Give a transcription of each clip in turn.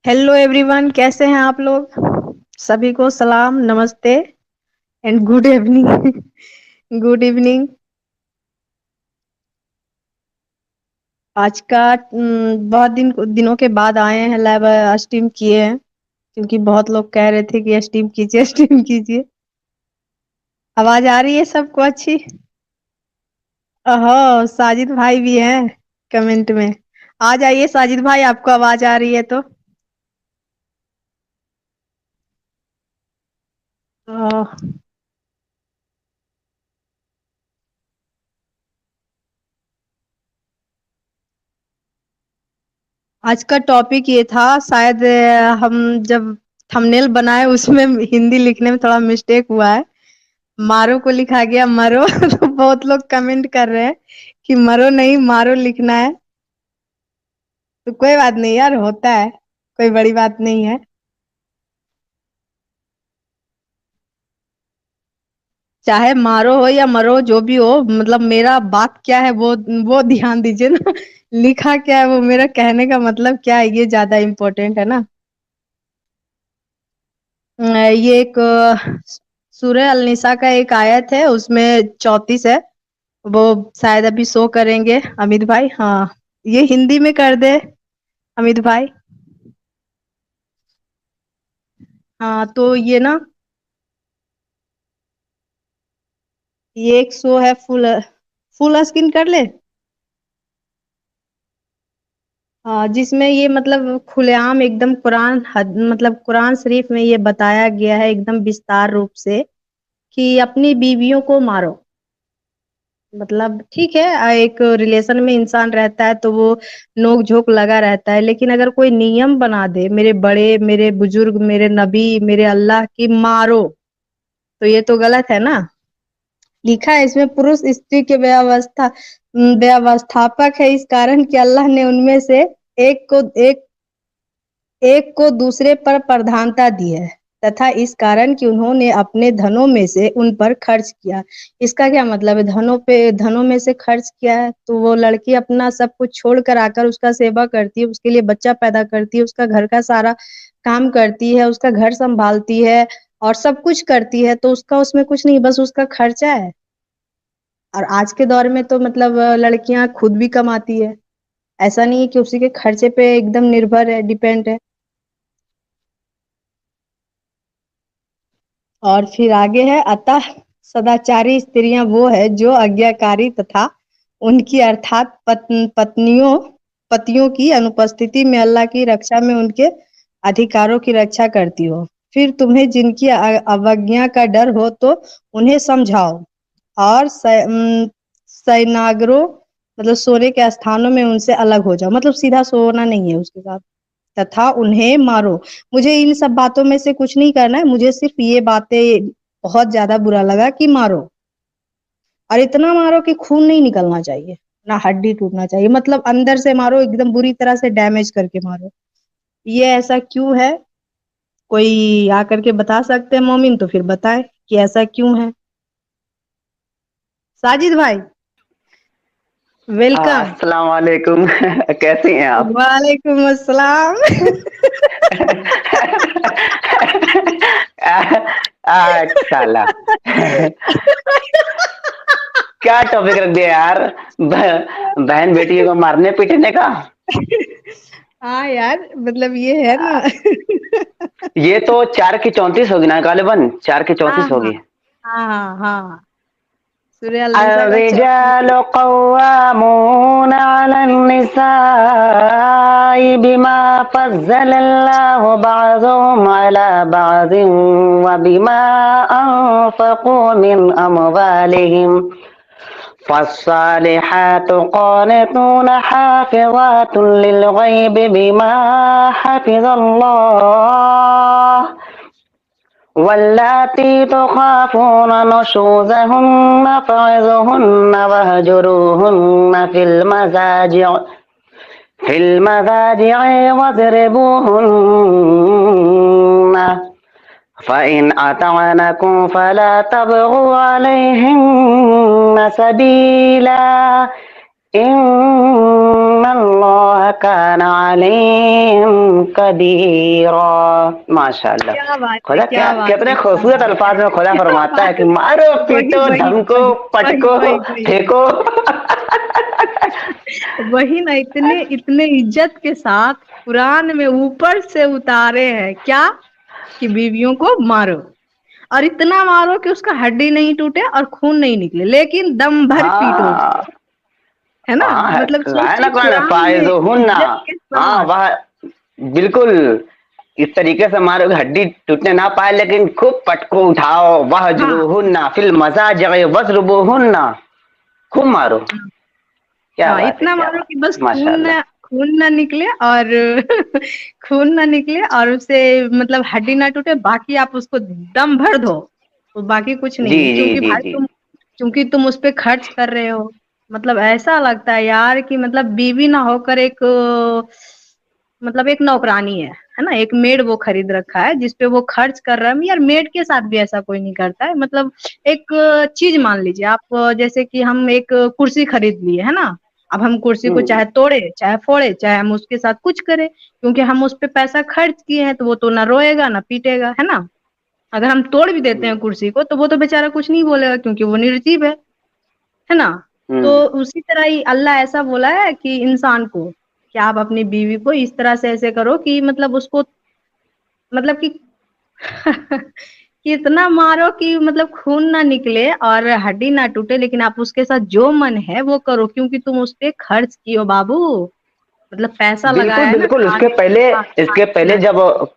Hello everyone, कैसे हैं आप लोग। सभी को सलाम, नमस्ते and good evening. Good evening. आज का बहुत दिनों के बाद आए हैं, लाइव स्ट्रीम किए हैं क्योंकि बहुत लोग कह रहे थे कि स्ट्रीम कीजिए स्ट्रीम कीजिए। आवाज आ रही है सबको अच्छी? ओहो, साजिद भाई भी हैं कमेंट में। आ जाइए साजिद भाई, आपको आवाज आ रही है तो। ओह, आज का टॉपिक ये था, शायद हम जब थंबनेल बनाए उसमें हिंदी लिखने में थोड़ा मिस्टेक हुआ है। मारो को लिखा गया मरो। तो बहुत लोग कमेंट कर रहे हैं कि मरो नहीं मारो लिखना है। तो कोई बात नहीं यार, होता है, कोई बड़ी बात नहीं है। चाहे मारो हो या मरो, जो भी हो, मतलब मेरा बात क्या है वो ध्यान दीजिए ना। लिखा क्या है, वो मेरा कहने का मतलब क्या है, ये ज्यादा इम्पोर्टेंट है ना। ये एक सूरह अल निसा का एक आयत है, उसमें 34 है। वो शायद अभी शो करेंगे अमित भाई। हाँ, ये हिंदी में कर दे अमित भाई। हाँ तो ये ना, ये एक शो है, फुल फुल स्क्रीन कर ले। हाँ, जिसमें ये मतलब खुलेआम एकदम मतलब कुरान शरीफ में ये बताया गया है एकदम विस्तार रूप से कि अपनी बीवियों को मारो। मतलब ठीक है, एक रिलेशन में इंसान रहता है तो वो नोक झोंक लगा रहता है, लेकिन अगर कोई नियम बना दे, मेरे बड़े, मेरे बुजुर्ग, मेरे नबी, मेरे अल्लाह की मारो, तो ये तो गलत है ना। लिखा है इसमें, पुरुष स्त्री के व्यवस्थापक है, इस कारण कि अल्लाह ने उनमें से एक को एक एक को दूसरे पर प्रधानता दी है, तथा इस कारण कि उन्होंने अपने धनों में से उन पर खर्च किया। इसका क्या मतलब है? धनों में से खर्च किया है तो वो लड़की अपना सब कुछ छोड़ कर आकर उसका सेवा करती है, उसके लिए बच्चा पैदा करती है, उसका घर का सारा काम करती है, उसका घर संभालती है और सब कुछ करती है, तो उसका उसमें कुछ नहीं, बस उसका खर्चा है। और आज के दौर में तो मतलब लड़कियां खुद भी कमाती है, ऐसा नहीं है कि उसी के खर्चे पे एकदम निर्भर है, डिपेंड है। और फिर आगे है, अतः सदाचारी स्त्रियां वो है जो आज्ञाकारी तथा उनकी अर्थात पतियों की अनुपस्थिति में अल्लाह की रक्षा में उनके अधिकारों की रक्षा करती हो। फिर तुम्हें जिनकी अवज्ञा का डर हो तो उन्हें समझाओ, और सैनाग्रो मतलब सोने के स्थानों में उनसे अलग हो जाओ, मतलब सीधा सोना नहीं है उसके साथ। तथा उन्हें मारो। मुझे इन सब बातों में से कुछ नहीं करना है, मुझे सिर्फ ये बातें बहुत ज्यादा बुरा लगा कि मारो, और इतना मारो कि खून नहीं निकलना चाहिए, ना हड्डी टूटना चाहिए, मतलब अंदर से मारो, एकदम बुरी तरह से डैमेज करके मारो। ये ऐसा क्यों है? कोई आकर के बता सकते हैं मोमिन, तो फिर बताए कि ऐसा क्यों है। साजिद भाई, वेलकम। अस्सलाम वालेकुम। कैसी हैं आप? वालेकुम अस्सलाम। साला। क्या टॉपिक रख दिया यार? बहन बेटी को मारने पीटने का। हाँ यार, मतलब ये है ना। ये तो 4 की 34 होगी ना, गालिबन 4 की 34 हाँ हाँ होगी। हाँ हाँ हाँ, सूर्य अलनिसा का الرجال قوامون على النساء بما فضل الله بعضهم على بعض وبما أنفقوا من أموالهم فالصالحات قانتون حافظات للغيب بما حفظ الله واللاتي تخافون نشوزهن فعظوهن واهجروهن في المضاجع واضربوهن فإن أطعنكم فلا تبغوا عليهن سبيلا इन्नल्लाह काना अलैहिम कदीरा। माशाअल्लाह। क्या बात है, खुदा क्या क्या बात कितने है, क्या खूबसूरत बात है, अल्फाज में खुदा क्या फरमाता है बात कि है। मारो वही पीटो वही धमको वही वही पटको वही वही फेंको। वही ना, इतने इतने इज्जत के साथ कुरान में ऊपर से उतारे हैं क्या, कि बीवियों को मारो, और इतना मारो कि उसका हड्डी नहीं टूटे और खून नहीं निकले, लेकिन दम भर पीटो उसको, हाँ है ना। हाँ मतलब है ना सोचिए कुरान कुरान में फायजुहुन्ना। इज्जत के हाँ साथ। वह बिल्कुल इस तरीके से मारो कि हड्डी टूटने ना पाए, लेकिन खूब पटको उठाओ। हाँ वहजुरुहुन्ना फिल मजाजिग वज़्रिबुहुन्ना, खूब मारो। क्या हाँ, बात है, इतना क्या मारो बात कि बस है, माशाअल्लाह। खून ना निकले और खून ना निकले और उसे मतलब हड्डी ना टूटे, बाकी आप उसको दम भर दो, तो बाकी कुछ जी नहीं है, जी क्योंकि जी भाई जी। क्योंकि तुम उस पे खर्च कर रहे हो। मतलब ऐसा लगता है यार कि मतलब बीवी ना होकर एक मतलब एक नौकरानी है ना, एक मेड वो खरीद रखा है जिसपे वो खर्च कर रहा है। यार मेड के साथ भी ऐसा कोई नहीं करता है। मतलब एक चीज मान लीजिए आप, जैसे कि हम एक कुर्सी खरीद लिए है ना, अब हम कुर्सी को हम्म चाहे तोड़े चाहे फोड़े चाहे हम उसके साथ कुछ करें, क्योंकि हम उस पे पैसा खर्च किए हैं, तो वो तो ना रोएगा ना पीटेगा, है ना। अगर हम तोड़ भी देते हैं कुर्सी को तो वो तो बेचारा कुछ नहीं बोलेगा, क्योंकि वो निर्जीव है ना। तो हम्म। उसी तरह ही अल्लाह ऐसा बोला है कि इंसान को, कि आप अपनी बीवी को इस तरह से ऐसे करो कि मतलब उसको मतलब कि कि इतना मारो कि मतलब खून ना निकले और हड्डी ना टूटे, लेकिन आप उसके साथ जो मन है वो करो, क्योंकि तुम उस पे खर्च किए हो बाबू। मतलब पैसा बिल्कुल लगाया है ना बिल्कुल खाने इसके खाने पहले पिलाने। जब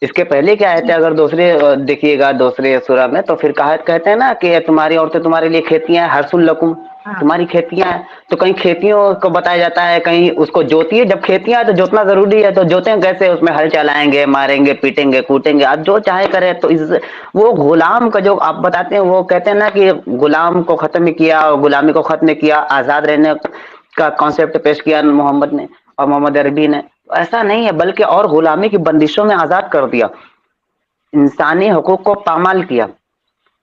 इसके पहले क्या है, जी अगर दूसरे देखिएगा दूसरे सूरा में, तो फिर कहा कहते हैं ना कि तुम्हारी औरतें तुम्हारे लिए खेतियां हैं, हरसुल लकुम, हाँ तुम्हारी खेतियां हैं। तो कहीं खेतियों को बताया जाता है, कहीं उसको जोतिए। जब खेतियां हैं तो जोतना जरूरी है, तो जोतें कैसे, उसमें हल चलाएंगे, मारेंगे पीटेंगे कूटेंगे, आप जो चाहे करें। तो इस वो गुलाम का जो आप बताते हैं, वो कहते हैं ना कि गुलाम को खत्म किया और गुलामी को खत्म किया, आजाद रहने का कॉन्सेप्ट पेश किया मोहम्मद ने और मोहम्मद अरबी ने। ऐसा नहीं है, बल्कि और गुलामी की बंदिशों में आजाद कर दिया, इंसानी हकूक को पामाल किया,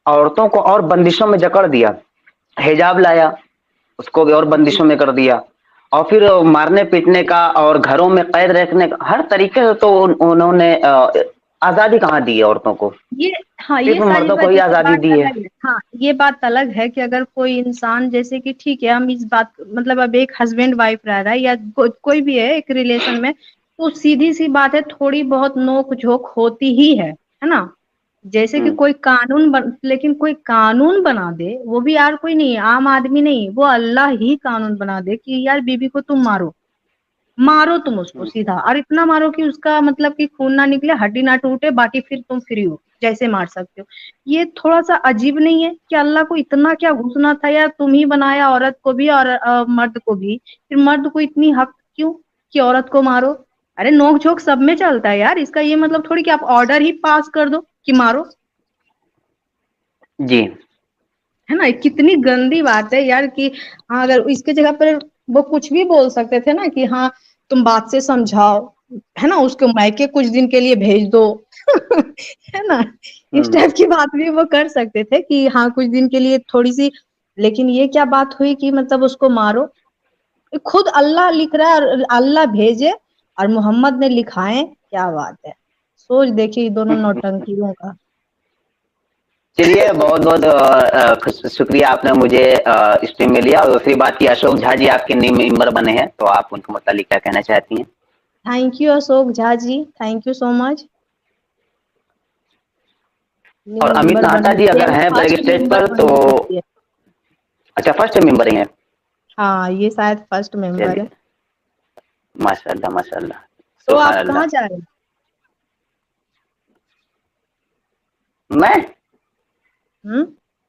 औरतों को और बंदिशों में जकड़ दिया। हिजाब लाया, उसको भी और जी। बंदिशों में कर दिया। और फिर मारने पीटने का और घरों में कैद रखने का हर तरीके से तो उन्होंने आजादी कहाँ दी है औरतों को, ये हाँ, सिर्फ ये सारी मर्दों को बात ही जैसे आजादी बात दी है। अलग है। हाँ, ये बात अलग है कि अगर कोई इंसान जैसे कि ठीक है, हम इस बात मतलब अब एक हस्बैंड वाइफ रह रहा है या कोई भी है एक रिलेशन में, तो सीधी सी बात है, थोड़ी बहुत नोक झोंक होती ही है ना। जैसे कि हम्म कोई लेकिन कोई कानून बना दे, वो भी यार कोई नहीं, आम आदमी नहीं, वो अल्लाह ही कानून बना दे कि यार बीबी को तुम मारो, मारो तुम उसको हम्म सीधा, और इतना मारो कि उसका मतलब कि खून ना निकले, हड्डी ना टूटे, बाकी फिर तुम फ्री हो, जैसे मार सकते हो। ये थोड़ा सा अजीब नहीं है कि अल्लाह को इतना क्या घुसना था यार, तुम ही बनाया औरत को भी और मर्द को भी, फिर मर्द को इतनी हक क्यों कि औरत को मारो। अरे नोक झोंक सब में चलता है यार, इसका ये मतलब थोड़ी कि आप ऑर्डर ही पास कर दो कि मारो, जी है ना। कितनी गंदी बात है यार कि हाँ, अगर इसके जगह पर वो कुछ भी बोल सकते थे ना कि हाँ तुम बात से समझाओ, है ना, उसको मायके कुछ दिन के लिए भेज दो है ना। इस हम्म टाइप की बात भी वो कर सकते थे कि हाँ कुछ दिन के लिए थोड़ी सी, लेकिन ये क्या बात हुई कि मतलब उसको मारो। खुद अल्लाह लिख रहा है और अल्लाह भेजे और मोहम्मद ने लिखाए, क्या बात है। सोच देखिए दोनों नौटंकियों का। चलिए बहुत बहुत शुक्रिया, आपने मुझे इस टीम में लिया। और दूसरी बात की अशोक झा जी आपके न्यू मेंबर बने हैं, तो आप उनको मतलब क्या कहना चाहती हैं। Thank you Ashok Jha ji, thank you so much. New और अमित मेंबर नाहटा बने, जी ये अगर हैं बैक फर्स्ट स्टेज मेंबर पर तो। बने हैं ये। अच्छा फर्स्ट मेंबर ही हैं। हाँ, ये शायद फर्स्ट मेंबर है। चलिए माशाल्लाह माशाल्लाह, तो सुभान आप कहाँ अल्लाह। जा रहे मैं हैं?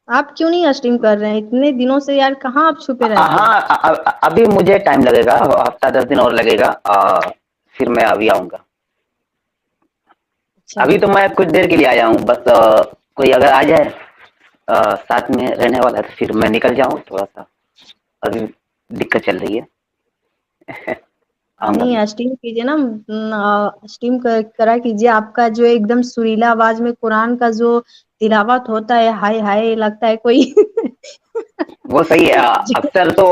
आप क्यों नहीं स्ट्रीम कर रहे हैं इतने दिनों से यार, कहाँ आप छुपे रहते हैं। हाँ अभी मुझे टाइम लगेगा, हफ्ता 10 दिन और लगेगा, फिर मैं अभी आऊंगा। अच्छा। अभी तो मैं कुछ देर के लिए आया हूँ बस, कोई अगर आ जाए साथ में रहने वाला, तो फिर मैं निकल जाऊँ थोड़ा सा, अभी दिक्कत चल रही है। आऊंगा मैं। नहीं, स्ट्रीम कीजिए ना, स्ट्रीम करा कीजिए। आपका जो एकदम सुरीला आवाज में कुरान का जो तिलावत होता है, हाय हाय लगता है कोई وہ صحیح ہے. اکثر تو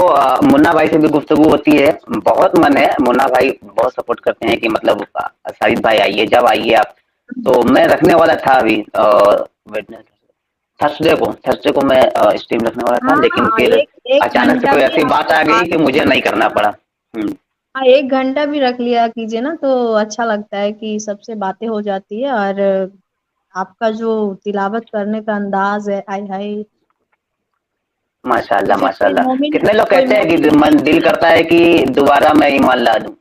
منا بھائی سے بھی گفتگو ہوتی ہے, بہت من ہے, منا بھائی بہت سپورٹ کرتے ہیں کہ مطلب شاہد بھائی آئیے, جب آئیے آپ. تو میں رکھنے والا تھا ابھی تھرسڈے کو میں اسٹریم رکھنے والا تھا, لیکن ہاں پھر ایک اچانک سے گھنٹہ کوئی بھی ایسی بات آ گئی کہ مجھے نہیں کرنا آپ پڑا. ہاں 1 گھنٹہ بھی رکھ لیا کیجیے نا, تو اچھا لگتا ہے کہ سب سے باتیں ہو جاتی ہے, اور آپ کا جو تلاوت کرنے کا انداز ہے, آئے ہائے. ماشاء اللہ جیسے ماشاء کوئی اللہ. مومن کتنے لوگ کوئی کہتے ہیں مومن کہ من دل کرتا ہے کہ دوبارہ میں ایمان لا دوں.